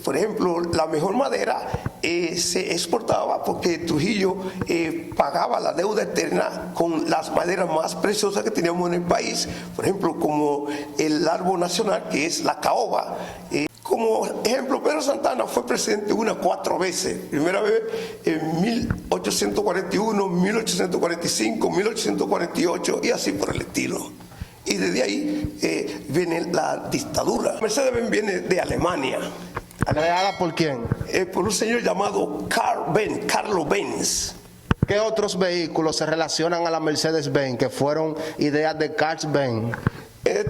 Por ejemplo, la mejor madera se exportaba porque Trujillo pagaba la deuda eterna con las maderas más preciosas que teníamos en el país, por ejemplo, como el árbol nacional, que es la caoba. Como ejemplo, Pedro Santana fue presidente 4 veces. Primera vez en 1841, 1845, 1848 y así por el estilo. Y desde ahí viene la dictadura. Mercedes-Benz viene de Alemania. ¿Creada por quién? Por un señor llamado Carlo Benz. ¿Qué otros vehículos se relacionan a la Mercedes-Benz que fueron ideas de Carl Benz?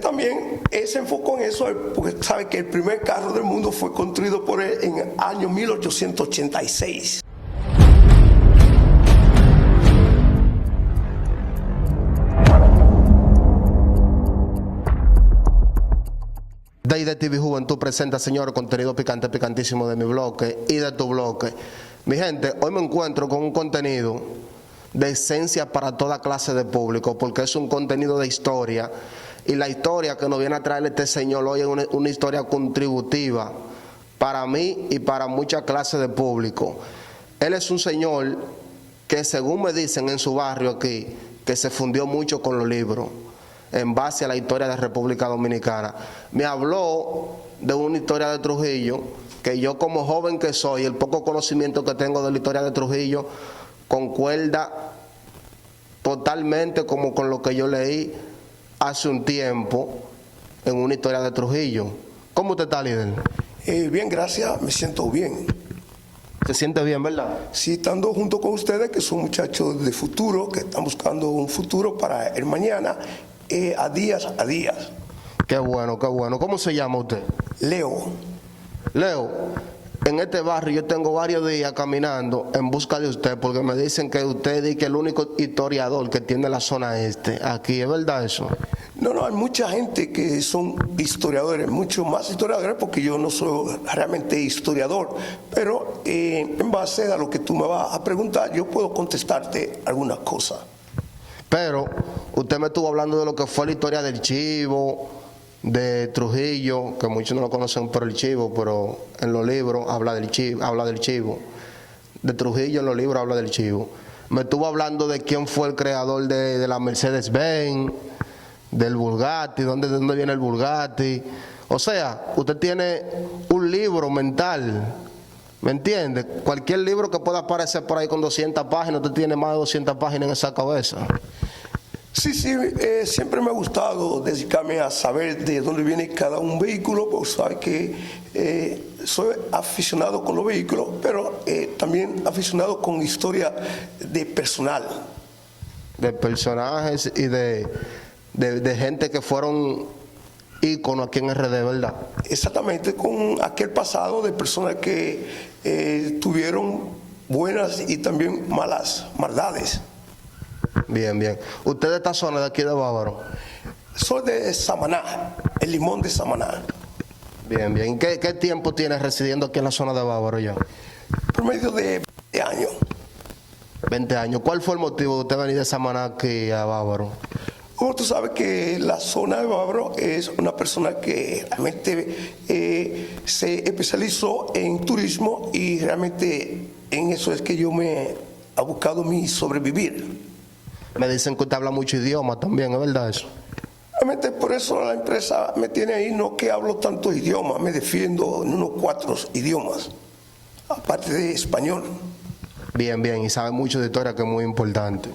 También se enfocó en eso porque sabe que el primer carro del mundo fue construido por él en el año 1886. Deide TV Juventud presenta, señor, contenido picante, picantísimo de mi bloque y de tu bloque. Mi gente, hoy me encuentro con un contenido de esencia para toda clase de público, porque es un contenido de historia, y la historia que nos viene a traer este señor hoy es una historia contributiva para mí y para muchas clases de público. Él es un señor que, según me dicen en su barrio aquí, que se fundió mucho con los libros en base a la historia de República Dominicana. Me habló de una historia de Trujillo que yo, como joven que soy, el poco conocimiento que tengo de la historia de Trujillo concuerda totalmente como con lo que yo leí hace un tiempo en una historia de Trujillo. ¿Cómo usted está, líder? Bien, gracias, me siento bien. ¿Se siente bien, verdad? Sí, estando junto con ustedes, que son muchachos de futuro, que están buscando un futuro para el mañana, a días. Qué bueno, qué bueno. ¿Cómo se llama usted? Leo. Leo, en este barrio yo tengo varios días caminando en busca de usted, porque me dicen que usted es el único historiador que tiene la zona este. Aquí, ¿es verdad eso? No, hay mucha gente que son historiadores, mucho más historiadores, porque yo no soy realmente historiador, pero en base a lo que tú me vas a preguntar, yo puedo contestarte algunas cosas. Pero usted me estuvo hablando de lo que fue la historia del Chivo, de Trujillo, que muchos no lo conocen por el Chivo, pero en los libros habla del Chivo. De Trujillo en los libros habla del Chivo. Me estuvo hablando de quién fue el creador de la Mercedes-Benz, del Bugatti, dónde viene el Bugatti. O sea, usted tiene un libro mental, ¿me entiende? Cualquier libro que pueda aparecer por ahí con 200 páginas, usted tiene más de 200 páginas en esa cabeza. Sí, siempre me ha gustado dedicarme a saber de dónde viene cada un vehículo, pues sabe que soy aficionado con los vehículos, pero también aficionado con historia de personal. De personajes y de gente que fueron íconos aquí en RD, ¿verdad? Exactamente, con aquel pasado de personas que tuvieron buenas y también malas maldades. Bien. ¿Usted de esta zona de aquí de Bávaro? Soy de Samaná, el Limón de Samaná. Bien. ¿Qué tiempo tiene residiendo aquí en la zona de Bávaro ya? Promedio de 20 años. 20 años. ¿Cuál fue el motivo de usted venir de Samaná aquí a Bávaro? Como tú sabes que la zona de Bávaro es una persona que realmente se especializó en turismo, y realmente en eso es que yo me he buscado mi sobrevivir. Me dicen que usted habla mucho idioma también, ¿es verdad eso? Realmente por eso la empresa me tiene ahí, no que hablo tantos idiomas, me defiendo en unos 4 idiomas, aparte de español. Bien, y sabe mucho de historia, que es muy importante.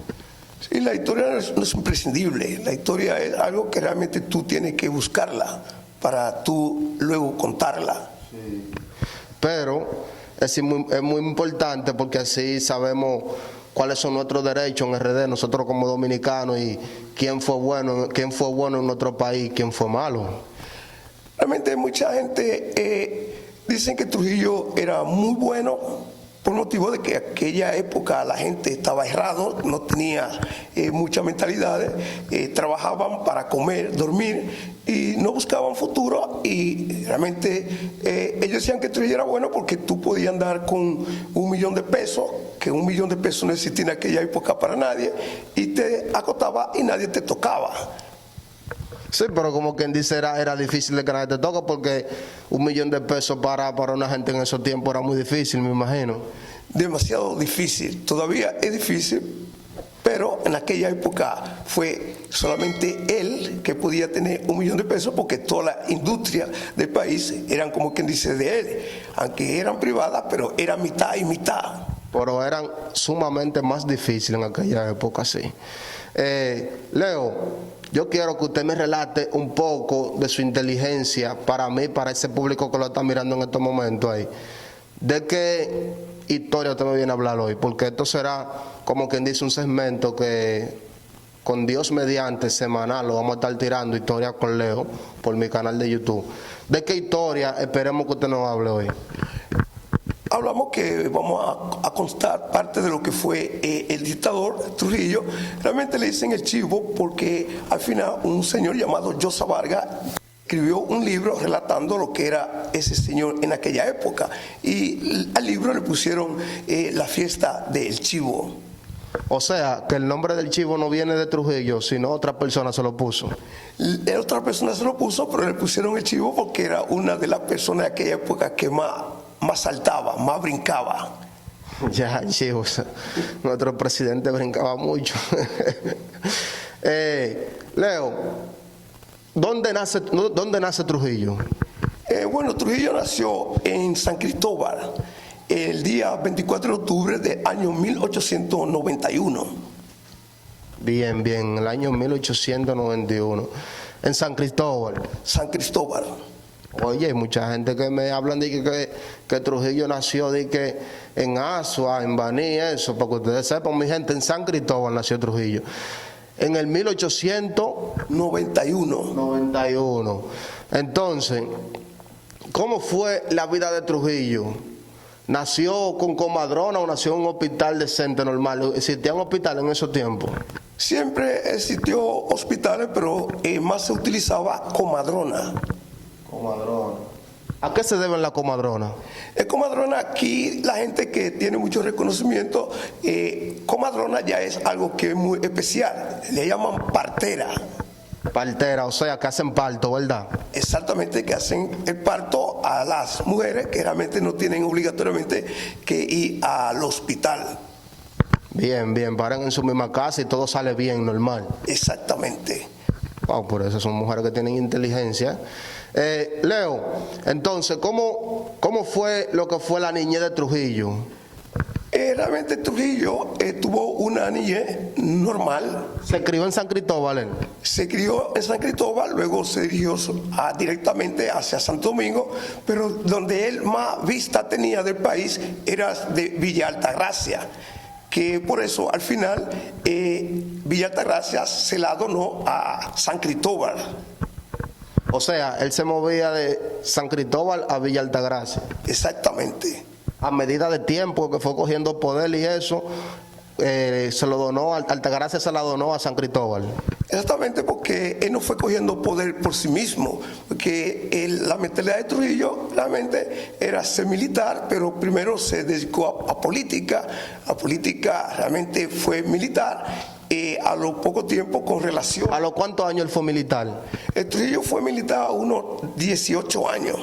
Sí, la historia no es imprescindible, la historia es algo que realmente tú tienes que buscarla para tú luego contarla. Sí. Pero es muy importante, porque así sabemos cuáles son nuestros derechos en RD, nosotros como dominicanos, y quién fue bueno en nuestro país, quién fue malo. Realmente mucha gente dicen que Trujillo era muy bueno por motivo de que aquella época la gente estaba errado, no tenía mucha mentalidad, trabajaban para comer, dormir y no buscaban futuro, y realmente ellos decían que Trujillo era bueno porque tú podías andar con $1 millón, que $1 millón no existía en aquella época para nadie, y te acostaba y nadie te tocaba. Sí, pero como quien dice, era difícil de ganar este toque porque $1.000.000 para una gente en esos tiempos era muy difícil, me imagino. Demasiado difícil, todavía es difícil, pero en aquella época fue solamente él que podía tener $1.000.000 porque toda la industria del país eran como quien dice de él, aunque eran privadas, pero era mitad y mitad. Pero eran sumamente más difíciles en aquella época, sí. Leo, yo quiero que usted me relate un poco de su inteligencia para mí, para ese público que lo está mirando en estos momentos ahí. ¿De qué historia usted me viene a hablar hoy? Porque esto será, como quien dice, un segmento que con Dios mediante semanal lo vamos a estar tirando, Historia con Leo, por mi canal de YouTube. ¿De qué historia esperemos que usted nos hable hoy? Hablamos que vamos a constar parte de lo que fue el dictador Trujillo. Realmente le dicen el chivo porque al final un señor llamado Llosa Vargas escribió un libro relatando lo que era ese señor en aquella época. Y al libro le pusieron la fiesta del chivo. O sea, que el nombre del chivo no viene de Trujillo, sino otra persona se lo puso. Otra persona se lo puso, pero le pusieron el chivo porque era una de las personas de aquella época que más saltaba, más brincaba. Ya, chivos, nuestro presidente brincaba mucho. Leo, ¿dónde nace Trujillo? Bueno, Trujillo nació en San Cristóbal el día 24 de octubre del año 1891. Bien, el año 1891. En San Cristóbal. San Cristóbal. Oye, hay mucha gente que me hablan de que Trujillo nació de que en Asua, en Baní, eso, para que ustedes sepan, mi gente, en San Cristóbal nació Trujillo. En el 1891. Entonces, ¿cómo fue la vida de Trujillo? ¿Nació con comadrona o nació en un hospital decente, normal? ¿Existían hospitales en esos tiempos? Siempre existió hospitales, pero más se utilizaba comadrona. Comadrona. ¿A qué se debe la comadrona? Comadrona, aquí la gente que tiene mucho reconocimiento, comadrona ya es algo que es muy especial. Le llaman partera. Partera, o sea, que hacen parto, ¿verdad? Exactamente, que hacen el parto a las mujeres que realmente no tienen obligatoriamente que ir al hospital. Bien, paren en su misma casa y todo sale bien, normal. Exactamente. Wow, por eso son mujeres que tienen inteligencia. Leo, entonces, ¿cómo fue lo que fue la niñez de Trujillo? Realmente Trujillo tuvo una niñez normal. ¿Se crió en San Cristóbal él? Se crió en San Cristóbal, luego se dirigió directamente hacia Santo Domingo, pero donde él más vista tenía del país era de Villa Altagracia, que por eso al final Villa Altagracia se la donó a San Cristóbal. O sea, él se movía de San Cristóbal a Villa Altagracia. Exactamente. A medida de tiempo que fue cogiendo poder y eso, se lo donó, Altagracia se la donó a San Cristóbal. Exactamente, porque él no fue cogiendo poder por sí mismo, porque la mentalidad de Trujillo realmente era ser militar, pero primero se dedicó a política. La política realmente fue militar. A lo poco tiempo con relación... ¿A los cuántos años él fue militar? El Trujillo fue militar a unos 18 años.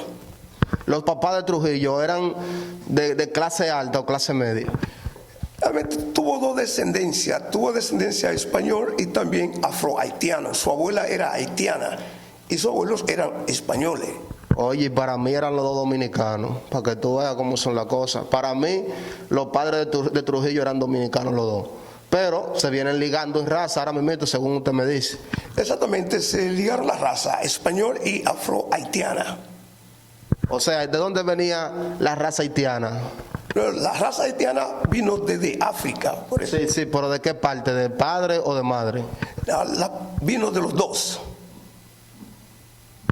¿Los papás de Trujillo eran de clase alta o clase media? Realmente tuvo dos descendencias. Tuvo descendencia español y también afro-haitiana. Su abuela era haitiana y sus abuelos eran españoles. Oye, para mí eran los dos dominicanos, para que tú veas cómo son las cosas. Para mí, los padres de Trujillo eran dominicanos los dos. Pero se vienen ligando en raza, ahora mismo, según usted me dice. Exactamente, se ligaron la raza español y afro-haitiana. O sea, ¿de dónde venía la raza haitiana? La raza haitiana vino desde África. Por eso. Sí, pero ¿de qué parte? ¿De padre o de madre? Vino de los dos.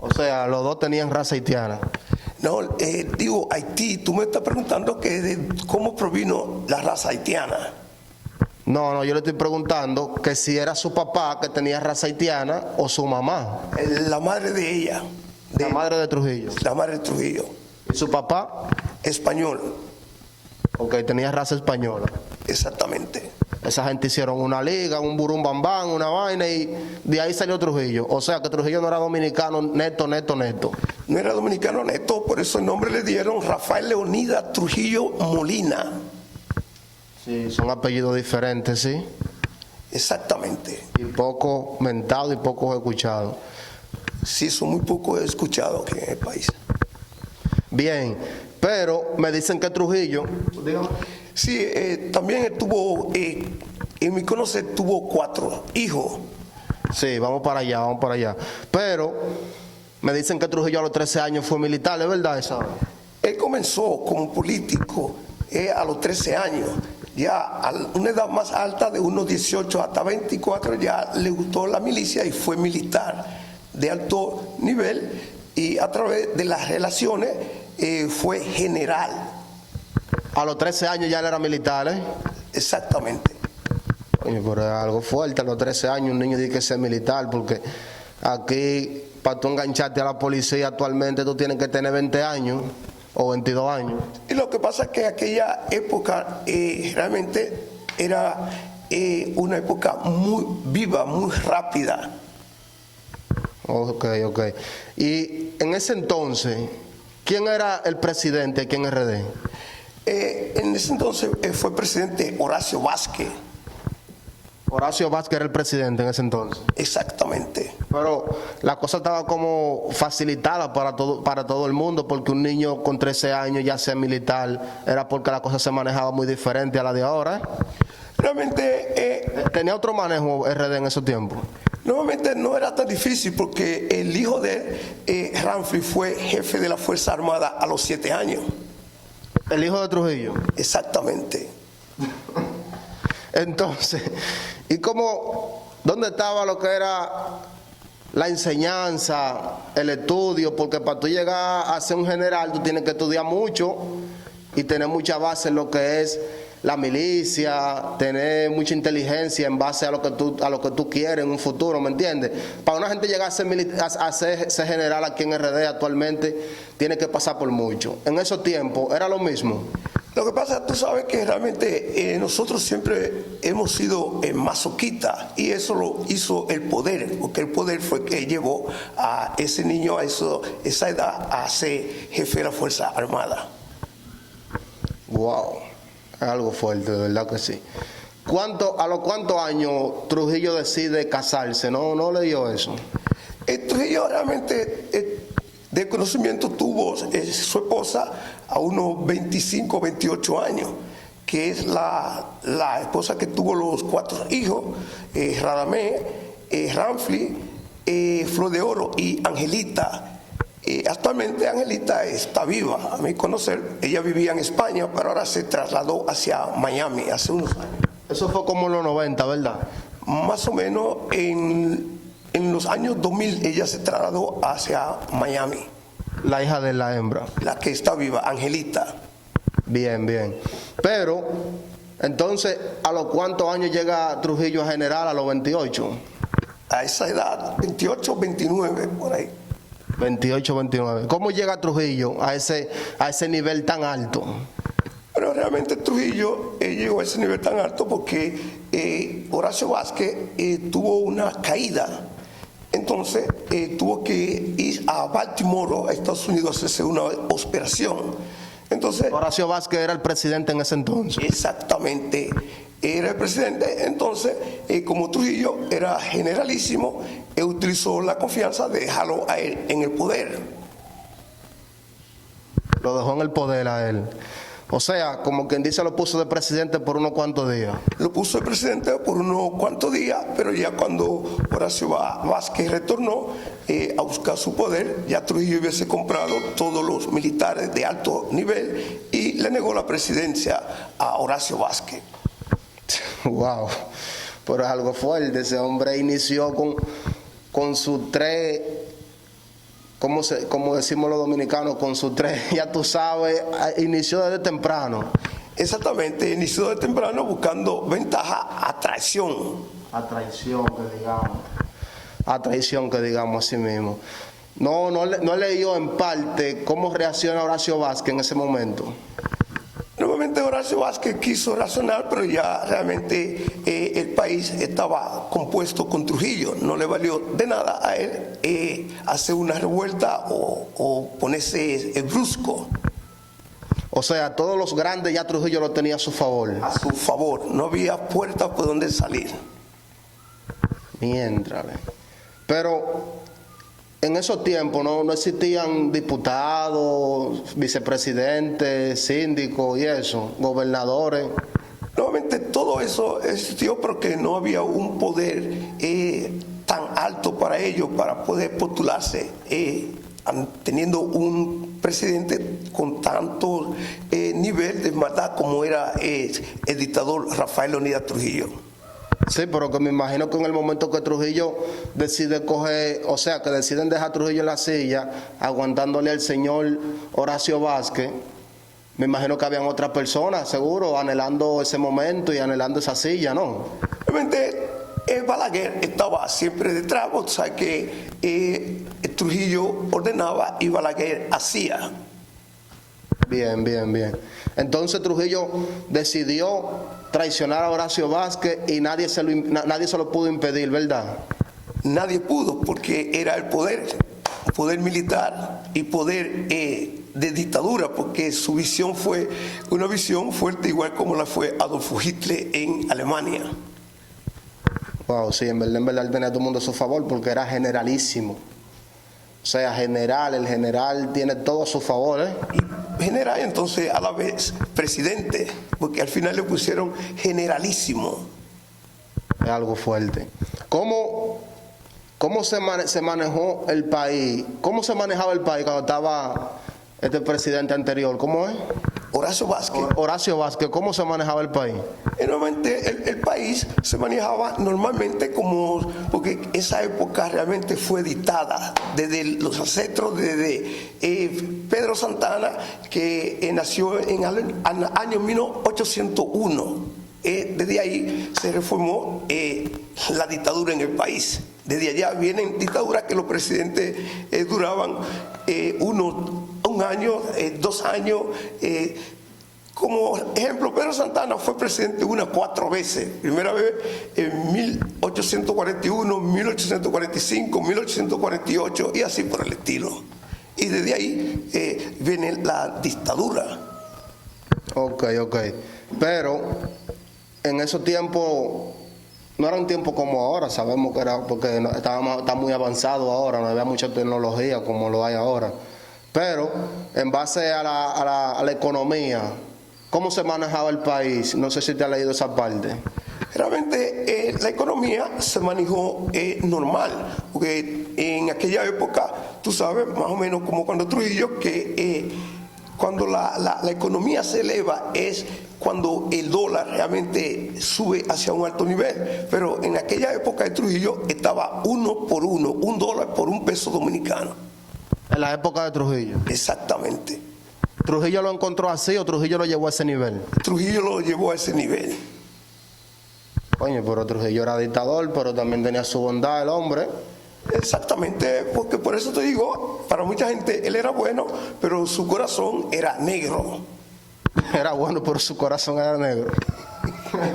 O sea, los dos tenían raza haitiana. No, digo Haití, tú me estás preguntando cómo provino la raza haitiana. No, yo le estoy preguntando que si era su papá que tenía raza haitiana o su mamá. La madre de ella. La madre de Trujillo. La madre de Trujillo. ¿Y su papá? Español. Ok, tenía raza española. Exactamente. Esa gente hicieron una liga, un burum bam bam, una vaina y de ahí salió Trujillo. O sea que Trujillo no era dominicano neto. No era dominicano neto, por eso el nombre le dieron Rafael Leonidas Trujillo Molina. Sí, son apellidos diferentes, sí. Exactamente. Y poco mentado y poco escuchado. Sí, son muy poco escuchados aquí en el país. Bien, pero me dicen que Trujillo... Dígame. Sí, también él tuvo, en mi conocer, tuvo 4 hijos. Sí, vamos para allá. Pero me dicen que Trujillo a los 13 años fue militar, ¿es verdad eso? Él comenzó como político a los 13 años. Ya a una edad más alta, de unos 18 hasta 24, ya le gustó la milicia y fue militar de alto nivel. Y a través de las relaciones fue general. A los 13 años ya él era militar, ¿eh? Exactamente. Oye, pero es algo fuerte, a los 13 años un niño tiene que ser militar, porque aquí, para tú engancharte a la policía actualmente, tú tienes que tener 20 años o 22 años. Y lo que pasa es que en aquella época realmente era una época muy viva, muy rápida. Ok. Y en ese entonces, ¿quién era el presidente aquí en RD? En ese entonces fue presidente Horacio Vázquez. Horacio Vázquez era el presidente en ese entonces. Exactamente. Pero la cosa estaba como facilitada para todo el mundo, porque un niño con 13 años ya sea militar, era porque la cosa se manejaba muy diferente a la de ahora. Realmente... ¿Tenía otro manejo RD en esos tiempos? Nuevamente no era tan difícil porque el hijo de Ramfli fue jefe de la Fuerza Armada a los 7 años. El hijo de Trujillo. Exactamente. Entonces, ¿y dónde estaba lo que era la enseñanza, el estudio? Porque para tú llegar a ser un general, tú tienes que estudiar mucho y tener mucha base en lo que es la milicia, tener mucha inteligencia en base a lo que tú quieres en un futuro, ¿me entiendes? Para una gente llegar a ser general aquí en RD actualmente, tiene que pasar por mucho. En esos tiempos, ¿era lo mismo? Lo que pasa, tú sabes que realmente nosotros siempre hemos sido masoquistas, y eso lo hizo el poder, porque el poder fue que llevó a ese niño a esa edad a ser jefe de la Fuerza Armada. Wow, es algo fuerte, de verdad que sí. ¿A los cuántos años Trujillo decide casarse? ¿No leyó eso? Trujillo realmente de conocimiento tuvo su esposa a unos 25, 28 años, que es la esposa que tuvo los 4 hijos, Radamés, Ramfli, Flor de Oro y Angelita. Actualmente Angelita está viva, a mi conocer. Ella vivía en España, pero ahora se trasladó hacia Miami hace unos años. Eso fue como en los 90, ¿verdad? Más o menos en los años 2000 ella se trasladó hacia Miami. La hija de la hembra. La que está viva, Angelita. Bien. Pero, entonces, ¿a los cuántos años llega Trujillo a general? ¿A los 28? A esa edad, 28, 29, por ahí. 28, 29. ¿Cómo llega Trujillo a ese nivel tan alto? Pero realmente Trujillo llegó a ese nivel tan alto porque Horacio Vázquez tuvo una caída. Entonces tuvo que ir a Baltimore, a Estados Unidos, a hacerse una operación. Entonces, Horacio Vázquez era el presidente en ese entonces. Exactamente, era el presidente. Entonces, como Trujillo era generalísimo, utilizó la confianza de dejarlo a él en el poder. Lo dejó en el poder a él. O sea, como quien dice, lo puso de presidente por unos cuantos días. Lo puso de presidente por unos cuantos días, pero ya cuando Horacio Vázquez retornó a buscar su poder, ya Trujillo hubiese comprado todos los militares de alto nivel y le negó la presidencia a Horacio Vázquez. Wow, pero es algo fuerte. Ese hombre inició con sus 3... como decimos los dominicanos, con sus 3, ya tú sabes, inició desde temprano. Exactamente, inició desde temprano buscando ventaja a traición. A traición, que digamos. A traición, que digamos así mismo. No leí en parte cómo reacciona Horacio Vázquez en ese momento. Nuevamente Horacio Vázquez quiso razonar, pero ya realmente el país estaba compuesto con Trujillo. No le valió de nada a él hacer una revuelta o ponerse brusco. O sea, todos los grandes ya Trujillo lo tenía a su favor. A su favor, no había puerta por donde salir. Mientras. Pero en esos tiempos no existían diputados, vicepresidentes, síndicos y eso, gobernadores. Nuevamente todo eso existió porque no había un poder tan alto para ellos para poder postularse teniendo un presidente con tanto nivel de maldad como era el dictador Rafael Leónidas Trujillo. Sí, pero que me imagino que en el momento que Trujillo decide coger, o sea, que deciden dejar a Trujillo en la silla, aguantándole al señor Horacio Vázquez, me imagino que habían otras personas, seguro, anhelando ese momento y anhelando esa silla, ¿no? Realmente Balaguer estaba siempre detrás, o sea que Trujillo ordenaba y Balaguer hacía. Bien, bien, bien. Entonces Trujillo decidió traicionar a Horacio Vázquez y nadie se lo pudo impedir, ¿verdad? Nadie pudo porque era el poder militar y poder de dictadura, porque su visión fue una visión fuerte igual como la fue Adolfo Hitler en Alemania. Wow, sí, en verdad él tenía a todo el mundo a su favor porque era generalísimo. O sea, el general tiene todo a su favor, ¿eh? Y general, entonces, a la vez, presidente, porque al final le pusieron generalísimo. Es algo fuerte. ¿Cómo se manejó el país? ¿Cómo se manejaba el país cuando estaba este presidente anterior? ¿Cómo es? Horacio Vázquez. Horacio Vázquez, ¿cómo se manejaba el país? Normalmente el país se manejaba normalmente porque esa época realmente fue dictada desde los ancestros, desde Pedro Santana, que nació en el año 1801. Desde ahí se reformó la dictadura en el país. Desde allá vienen dictaduras que los presidentes duraban un año, 2 años. Como ejemplo, Pedro Santana fue presidente 4 veces. Primera vez en 1841, 1845, 1848 y así por el estilo. Y desde ahí viene la dictadura. Ok. Pero en esos tiempos no era un tiempo como ahora, sabemos que era porque está muy avanzado ahora, no había mucha tecnología como lo hay ahora. Pero en base a la economía, ¿cómo se manejaba el país? No sé si te has leído esa parte. Realmente la economía se manejó normal, porque en aquella época, tú sabes, más o menos como cuando Trujillo, que cuando la economía se eleva es cuando el dólar realmente sube hacia un alto nivel. Pero en aquella época de Trujillo estaba 1 por 1, $1 por $1 dominicano. En la época de Trujillo. Exactamente. ¿Trujillo lo encontró así o Trujillo lo llevó a ese nivel? Trujillo lo llevó a ese nivel. Coño, pero Trujillo era dictador, pero también tenía su bondad el hombre. Exactamente, porque por eso te digo, para mucha gente él era bueno, pero su corazón era negro. Era bueno, pero su corazón era negro.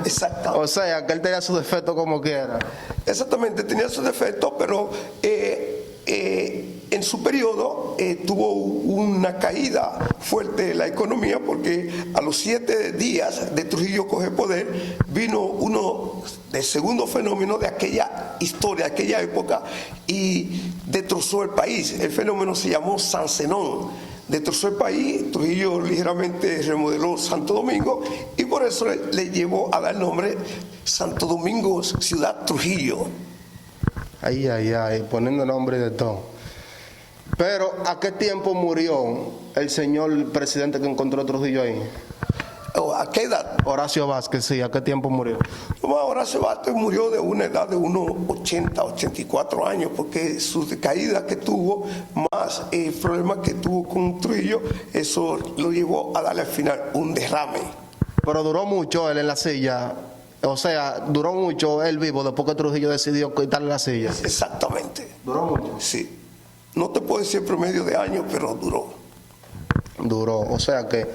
Exactamente. O sea, que él tenía sus defectos como quiera. Exactamente, tenía sus defectos, pero en su periodo tuvo una caída fuerte en la economía, porque a los 7 días de Trujillo coger poder vino uno del segundo fenómeno de aquella historia, de aquella época, y destrozó el país. El fenómeno se llamó San Zenón. Destrozó el país. Trujillo ligeramente remodeló Santo Domingo y por eso le llevó a dar el nombre Santo Domingo Ciudad Trujillo. Ay, poniendo nombre de todo. Pero, ¿a qué tiempo murió el señor presidente que encontró Trujillo ahí? ¿A qué edad? Horacio Vázquez, sí, ¿a qué tiempo murió? Horacio Vázquez murió de una edad de unos 80, 84 años, porque su caída que tuvo, más el problema que tuvo con Trujillo, eso lo llevó a darle al final un derrame. Pero duró mucho él en la silla. O sea, duró mucho él vivo después que Trujillo decidió quitarle la silla. Exactamente. ¿Duró mucho? Sí. No te puedo decir promedio de años, pero duró. Duró. O sea que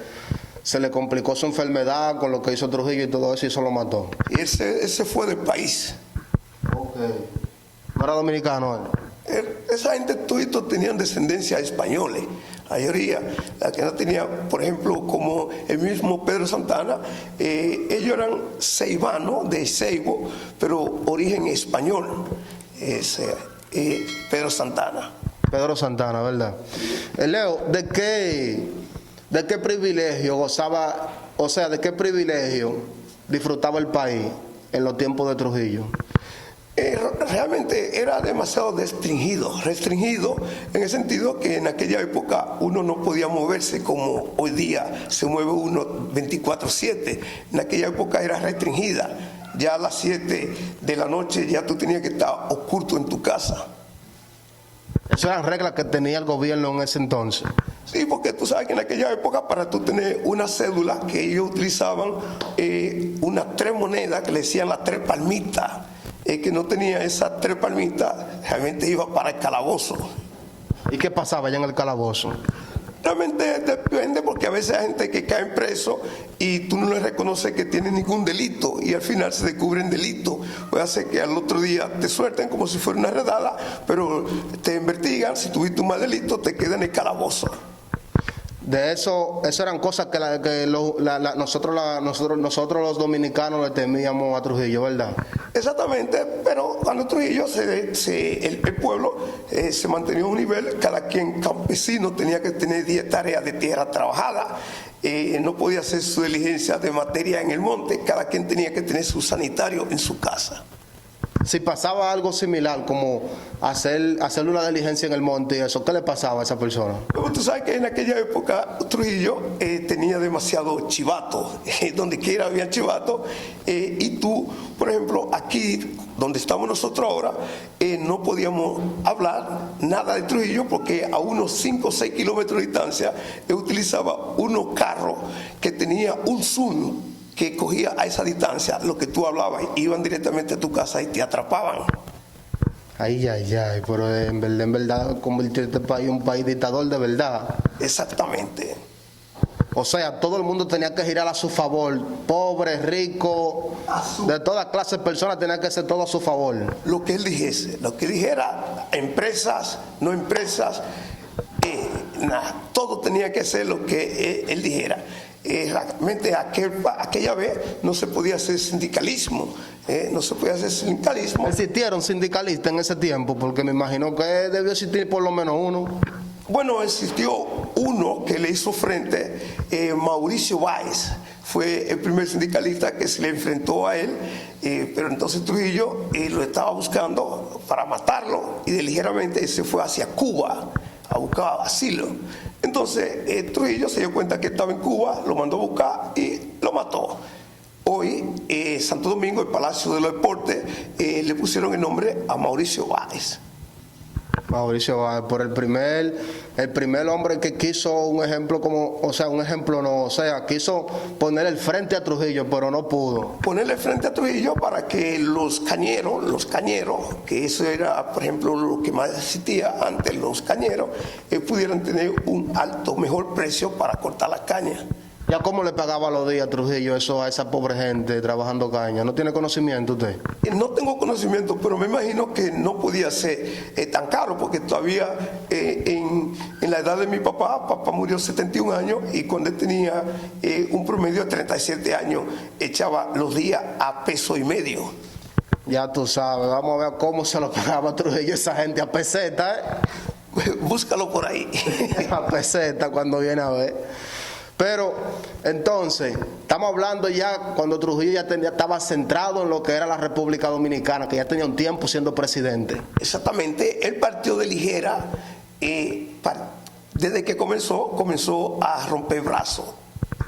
se le complicó su enfermedad con lo que hizo Trujillo y todo eso y eso lo mató. Y ese fue del país. Ok. ¿No era dominicano él? Esa gente todito tenían descendencia españoles, la mayoría. La que no tenía, por ejemplo, como el mismo Pedro Santana, ellos eran ceibanos de Ceibo, pero origen español. Pedro Santana. Pedro Santana, ¿verdad? Leo, ¿de qué privilegio gozaba, o sea, de qué privilegio disfrutaba el país en los tiempos de Trujillo? Realmente era demasiado restringido en el sentido que en aquella época uno no podía moverse como hoy día se mueve uno 24/7. En aquella época era restringida. Ya a las 7 de la noche ya tú tenías que estar oculto en tu casa. Esas eran reglas que tenía el gobierno en ese entonces. Sí, porque tú sabes que en aquella época para tú tener una cédula que ellos utilizaban unas 3 monedas que le decían las 3 palmitas. Que no tenía esas 3 palmitas, realmente iba para el calabozo. ¿Y qué pasaba allá en el calabozo? Realmente depende porque a veces hay gente que cae preso y tú no le reconoces que tiene ningún delito y al final se descubren delitos. Puede hacer que al otro día te suelten como si fuera una redada, pero te investigan, si tuviste un mal delito te queda en el calabozo. De eso eran cosas que nosotros los dominicanos le temíamos a Trujillo, ¿verdad? Exactamente, pero cuando Trujillo, el pueblo se mantenía a un nivel, cada quien campesino tenía que tener 10 tareas de tierra trabajada, no podía hacer su diligencia de materia en el monte, cada quien tenía que tener su sanitario en su casa. Si pasaba algo similar, como hacerle una diligencia en el monte y eso, ¿qué le pasaba a esa persona? Pero tú sabes que en aquella época Trujillo tenía demasiado chivato, donde quiera había chivato, y tú, por ejemplo, aquí donde estamos nosotros ahora, no podíamos hablar nada de Trujillo porque a unos 5 o 6 kilómetros de distancia utilizaba unos carros que tenía un zoom que cogía a esa distancia lo que tú hablabas, iban directamente a tu casa y te atrapaban. Ay, pero en verdad, convertir este país en un país dictador de verdad. Exactamente. O sea, todo el mundo tenía que girar a su favor, pobre, rico, de toda clase de personas tenía que hacer todo a su favor. Lo que él dijese, lo que dijera, empresas, no empresas, todo tenía que ser lo que él dijera. Realmente aquella vez no se podía hacer sindicalismo, ¿Existieron sindicalistas en ese tiempo? Porque me imagino que debió existir por lo menos uno. Bueno, existió uno que le hizo frente, Mauricio Báez, fue el primer sindicalista que se le enfrentó a él, pero entonces Trujillo lo estaba buscando para matarlo y ligeramente se fue hacia Cuba a buscar asilo. Entonces Trujillo se dio cuenta que estaba en Cuba, lo mandó a buscar y lo mató. Hoy, Santo Domingo, el Palacio de los Deportes, le pusieron el nombre a Mauricio Báez. Mauricio Báez, por el primer hombre que quiso un ejemplo quiso poner el frente a Trujillo, pero no pudo. Ponerle frente a Trujillo para que los cañeros, que eso era, por ejemplo, lo que más existía antes, los cañeros, pudieran tener un mejor precio para cortar las cañas. ¿Ya cómo le pagaba los días Trujillo eso a esa pobre gente trabajando caña? ¿No tiene conocimiento usted? No tengo conocimiento, pero me imagino que no podía ser tan caro, porque todavía en la edad de mi papá murió 71 años y cuando él tenía un promedio de 37 años, echaba los días a $1.50. Ya tú sabes, vamos a ver cómo se lo pagaba Trujillo esa gente a peseta, Búscalo por ahí. A peseta cuando viene a ver. Pero entonces, estamos hablando ya cuando Trujillo ya estaba centrado en lo que era la República Dominicana, que ya tenía un tiempo siendo presidente. Exactamente, él partió de ligera, desde que comenzó a romper brazos.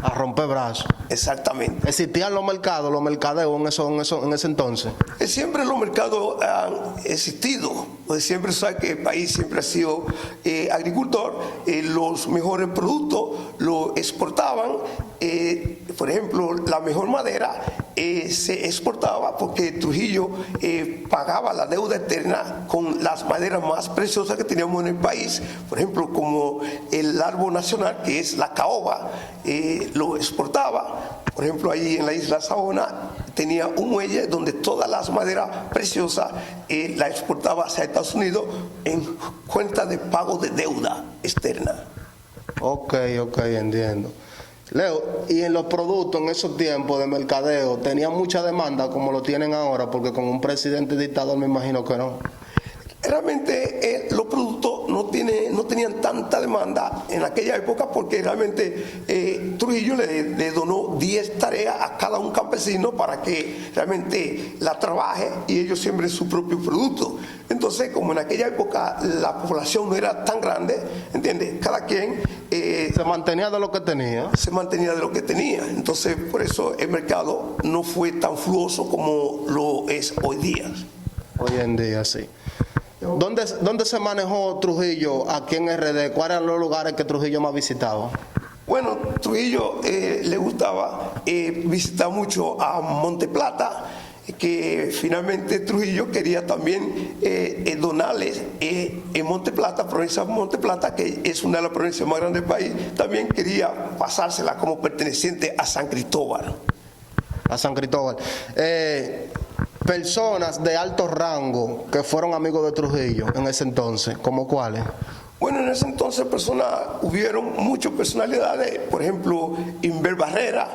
A romper brazos. Exactamente. ¿Existían los mercadeos en ese entonces? Siempre los mercados han existido. Pues siempre sabe que el país siempre ha sido agricultor, los mejores productos lo exportaban. Por ejemplo, la mejor madera se exportaba porque Trujillo pagaba la deuda externa con las maderas más preciosas que teníamos en el país. Por ejemplo, como el árbol nacional, que es la caoba, lo exportaba. Por ejemplo, ahí en la isla Saona tenía un muelle donde todas las maderas preciosas la exportaba hacia Estados Unidos en cuenta de pago de deuda externa. Ok, entiendo. Leo, y en los productos en esos tiempos de mercadeo, ¿tenían mucha demanda como lo tienen ahora? Porque con un presidente dictador me imagino que no. Realmente los productos no tenían tanta demanda en aquella época porque realmente Trujillo le donó 10 tareas a cada un campesino para que realmente la trabaje y ellos siembren su propio producto. Entonces, como en aquella época la población no era tan grande, ¿entiendes? Cada quien se mantenía de lo que tenía. Se mantenía de lo que tenía. Entonces, por eso el mercado no fue tan fluoso como lo es hoy día. Hoy en día, sí. ¿Dónde se manejó Trujillo aquí en RD? ¿Cuáles eran los lugares que Trujillo más visitaba? Bueno, Trujillo le gustaba visitar mucho a Monte Plata, que finalmente Trujillo quería también donarles en Monte Plata, provincia de Monte Plata, que es una de las provincias más grandes del país, también quería pasársela como perteneciente a San Cristóbal. A San Cristóbal. Personas de alto rango que fueron amigos de Trujillo en ese entonces, ¿cómo cuáles? Bueno, en ese entonces hubieron muchas personalidades, por ejemplo, Inver Barrera,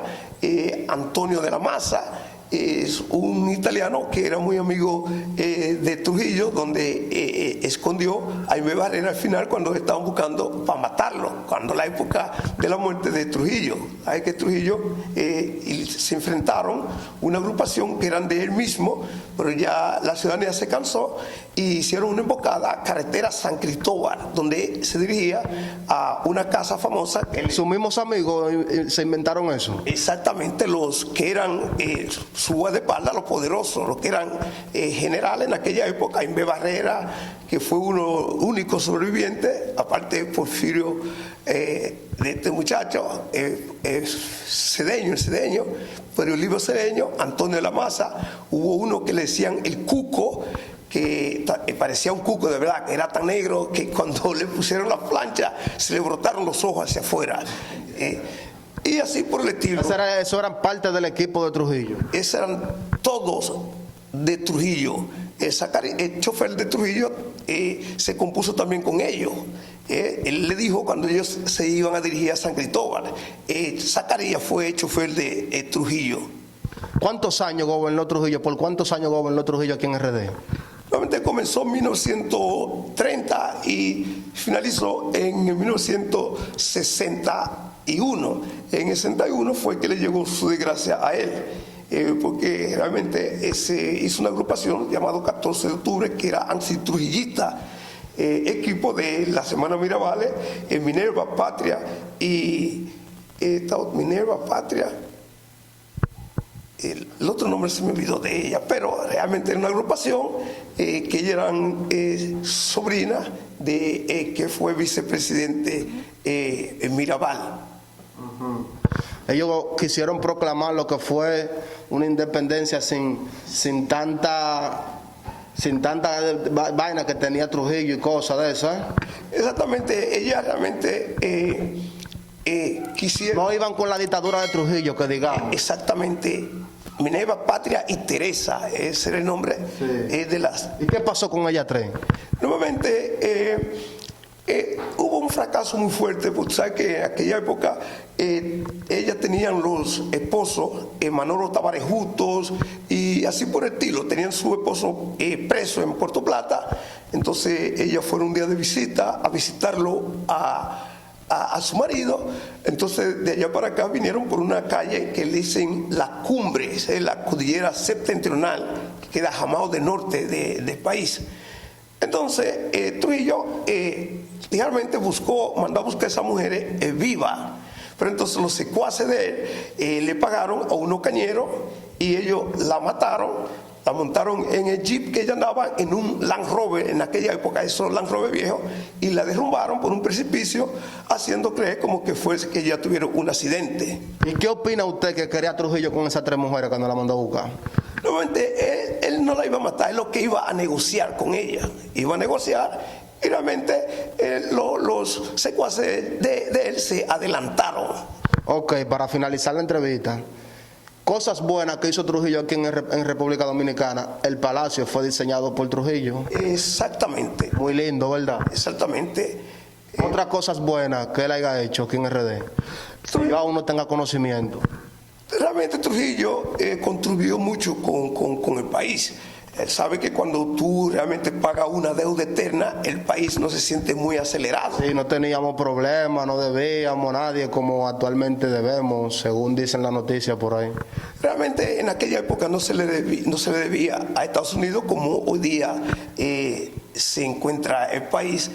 Antonio de la Maza, es un italiano que era muy amigo de Trujillo, donde escondió a Inver Barrera al final cuando estaban buscando para matarlo, cuando la época de la muerte de Trujillo. Hay que Trujillo se enfrentaron una agrupación que eran de él mismo, pero ya la ciudadanía se cansó y hicieron una emboscada, carretera San Cristóbal, donde se dirigía a una casa famosa. ¿Sus mismos amigos se inventaron eso? Exactamente, los que eran su guardaespaldas, los poderosos, los que eran generales en aquella época, Inver Barrera, que fue uno único sobreviviente, aparte de Porfirio, de este muchacho, cedeño, pero el libro cedeño, Antonio de la Maza. Hubo uno que le decían el Cuco, que parecía un cuco de verdad, que era tan negro que cuando le pusieron la plancha se le brotaron los ojos hacia afuera. Y así por el estilo. Eso eran parte del equipo de Trujillo. Esos eran todos de Trujillo. El chofer de Trujillo se compuso también con ellos. Él le dijo cuando ellos se iban a dirigir a San Cristóbal. Zacarías fue chofer de Trujillo. ¿Cuántos años gobernó Trujillo? ¿Por cuántos años gobernó Trujillo aquí en RD? Realmente comenzó en 1930 y finalizó en 1961. En el 61 fue que le llegó su desgracia a él, porque realmente se hizo una agrupación llamada 14 de octubre que era antitrujillista, equipo de la Semana Mirabales, Minerva Patria y Minerva Patria. El otro nombre se me olvidó de ella, pero realmente era una agrupación que ellas eran sobrinas de que fue vicepresidente Mirabal. Ellos quisieron proclamar lo que fue una independencia sin tanta vaina que tenía Trujillo y cosas de esas. Exactamente, ellas realmente quisieron. No iban con la dictadura de Trujillo, que digamos. Exactamente. Minerva, Patria y Teresa, ese era el nombre de las. ¿Y qué pasó con ellas tres? Nuevamente hubo un fracaso muy fuerte, porque sabes que en aquella época ellas tenían los esposos, Manolo Tavares Justos y así por el estilo, tenían su esposo preso en Puerto Plata. Entonces ellas fueron un día de visita a visitarlo a su marido. Entonces de allá para acá vinieron por una calle que le dicen Las Cumbres, la cordillera septentrional que queda Jamao del norte del país. Entonces Trujillo realmente mandó a buscar a esas mujeres vivas, pero entonces los secuaces de él le pagaron a unos cañeros y ellos la mataron La montaron en el jeep que ella andaba, en un Land Rover, en aquella época, esos Land Rover viejos, y la derrumbaron por un precipicio, haciendo creer como que fue que ella tuviera un accidente. ¿Y qué opina usted que quería Trujillo con esas 3 mujeres cuando la mandó a buscar? Nuevamente, él no la iba a matar, es lo que iba a negociar con ella. Iba a negociar y realmente los secuaces de él se adelantaron. Ok, para finalizar la entrevista, cosas buenas que hizo Trujillo aquí en República Dominicana. El palacio fue diseñado por Trujillo. Exactamente, Muy lindo, ¿verdad? exactamente. Otras cosas buenas que él haya hecho aquí en RD. Que yo aún no tenga conocimiento. Realmente Trujillo contribuyó mucho con el país. Él sabe que cuando tú realmente pagas una deuda eterna, el país no se siente muy acelerado. Sí, no teníamos problemas, no debíamos a nadie como actualmente debemos, según dicen las noticias por ahí. Realmente en aquella época no se le debía a Estados Unidos como hoy día se encuentra el país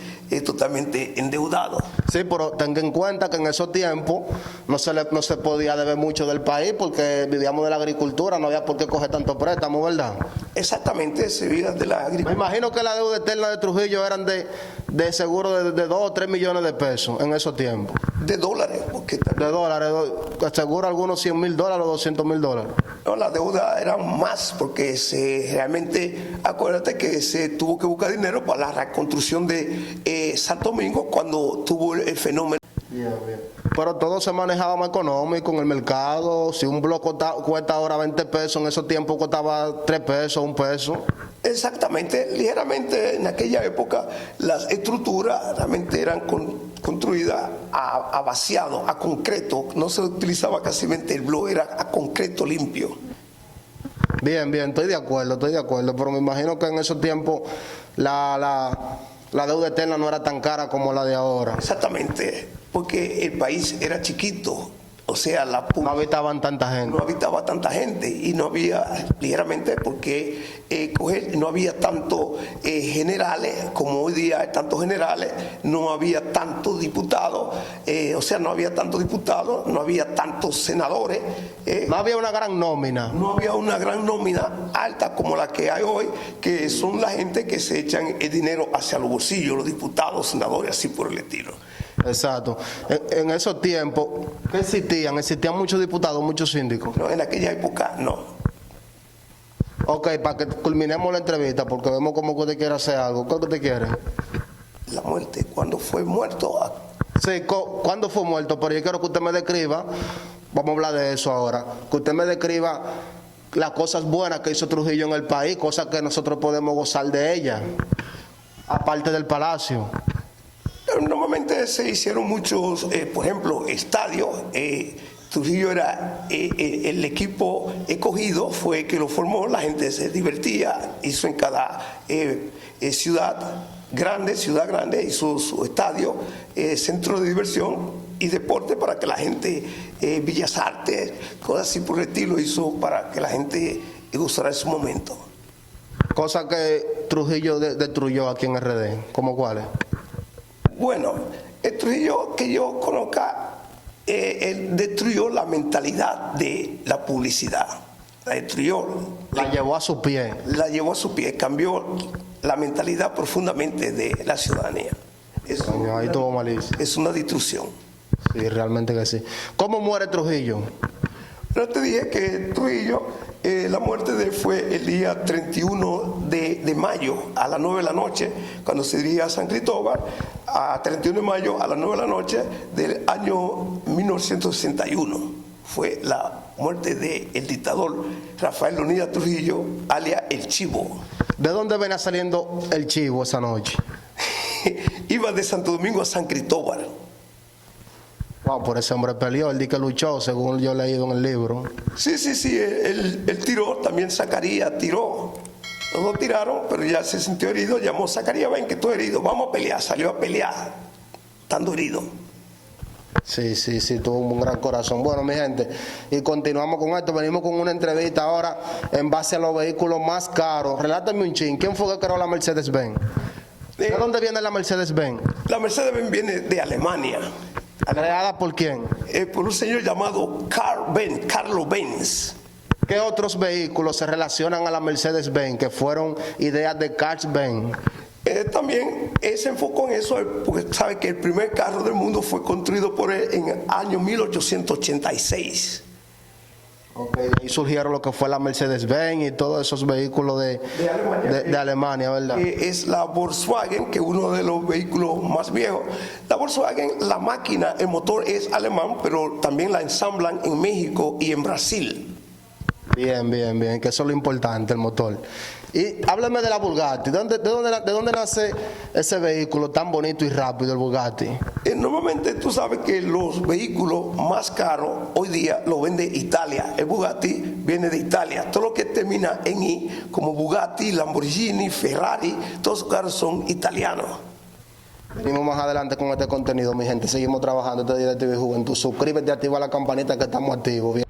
totalmente endeudado. Sí, pero tenga en cuenta que en esos tiempos no se podía deber mucho del país porque vivíamos de la agricultura, no había por qué coger tanto préstamo, ¿verdad? Exactamente, se vive de la Me agricultura. imagino que la deuda eterna de Trujillo eran de seguro de 2 o 3 millones de pesos en esos tiempos. De dólares, porque De dólares, seguro algunos $100,000 o $200,000. no, la deuda era más porque realmente, acuérdate que se tuvo que buscar dinero para la reconstrucción de Santo Domingo cuando tuvo el fenómeno. Pero todo se manejaba más económico en el mercado. Si un bloque cuesta ahora 20 pesos, en esos tiempos costaba 3 pesos, 1 peso. Exactamente, ligeramente en aquella época las estructuras realmente eran construidas a vaciado, a concreto, no se utilizaba casi el bloque, era a concreto limpio. Bien, estoy de acuerdo, pero me imagino que en esos tiempos la deuda eterna no era tan cara como la de ahora. Exactamente, porque el país era chiquito, o sea, No habitaban tanta gente. no habitaba tanta gente y no había, ligeramente, porque no había tantos generales, como hoy día hay tantos generales, no había tantos diputados, no había tantos diputados, no había tantos senadores. No había una gran nómina. No había una gran nómina alta como la que hay hoy, que son la gente que se echan el dinero hacia los bolsillos, los diputados, senadores, así por el estilo. Exacto. En esos tiempos, ¿qué existían? ¿Existían muchos diputados, muchos síndicos? No, en aquella época no. Ok, para que culminemos la entrevista, porque vemos como que usted quiere hacer algo. ¿Qué usted quiere? La muerte, cuando fue muerto, Sí, ¿cuándo fue muerto? Pero yo quiero que usted me describa, vamos a hablar de eso ahora, que usted me describa las cosas buenas que hizo Trujillo en el país, cosas que nosotros podemos gozar de ellas, aparte del palacio. normalmente se hicieron muchos, por ejemplo, estadios. Trujillo era el equipo escogido, fue que lo formó, la gente se divertía, hizo en cada ciudad grande, hizo su estadio, centro de diversión y deporte para que la gente, Bellas Artes, cosas así por el estilo, hizo para que la gente gozara de su momento. Cosas que Trujillo destruyó aquí en RD, ¿cómo cuáles? Bueno, el Trujillo que yo conozca, él destruyó la mentalidad de la publicidad. La destruyó. La llevó a su pie. La llevó a su pie, cambió la mentalidad profundamente de la ciudadanía. Coño, ahí estuvo malísimo. Es una destrucción. Sí, realmente que sí. ¿Cómo muere Trujillo? Pero te dije que Trujillo, la muerte de él fue el día 31 de mayo a las 9 de la noche, cuando se dirigía a San Cristóbal, a 31 de mayo a las 9 de la noche del año 1961. Fue la muerte del dictador Rafael Leónidas Trujillo, alias El Chivo. ¿De dónde venía saliendo el chivo esa noche? Iba de Santo Domingo a San Cristóbal. Wow, por ese hombre peleó, él di que luchó, según yo he leído en el libro. Sí, él tiró, también Zacarías tiró. Los dos tiraron, pero ya se sintió herido, llamó Zacarías, ven que estoy herido, vamos a pelear, salió a pelear, estando herido. Sí, tuvo un gran corazón. Bueno, mi gente, y continuamos con esto, venimos con una entrevista ahora en base a los vehículos más caros. Relátame un chin, ¿quién fue que creó la Mercedes-Benz? ¿De dónde viene la Mercedes-Benz? La Mercedes-Benz viene de Alemania. ¿Creada por quién? Por un señor llamado Carlo Benz. ¿Qué otros vehículos se relacionan a la Mercedes-Benz que fueron ideas de Carl Benz? También se enfocó en eso porque sabe que el primer carro del mundo fue construido por él en el año 1886. Okay, y surgieron lo que fue la Mercedes-Benz y todos esos vehículos de Alemania, ¿verdad? Es la Volkswagen, que es uno de los vehículos más viejos. La Volkswagen, la máquina, el motor es alemán, pero también la ensamblan en México y en Brasil. Bien, bien, bien, que eso es lo importante, el motor. Y háblame de la Bugatti. ¿De dónde nace ese vehículo tan bonito y rápido, el Bugatti? Normalmente tú sabes que los vehículos más caros hoy día los vende Italia. El Bugatti viene de Italia. Todo lo que termina en I, como Bugatti, Lamborghini, Ferrari, todos esos carros son italianos. Venimos más adelante con este contenido, mi gente. Seguimos trabajando este día de TV Juventud. Suscríbete y activa la campanita que estamos activos. Bien.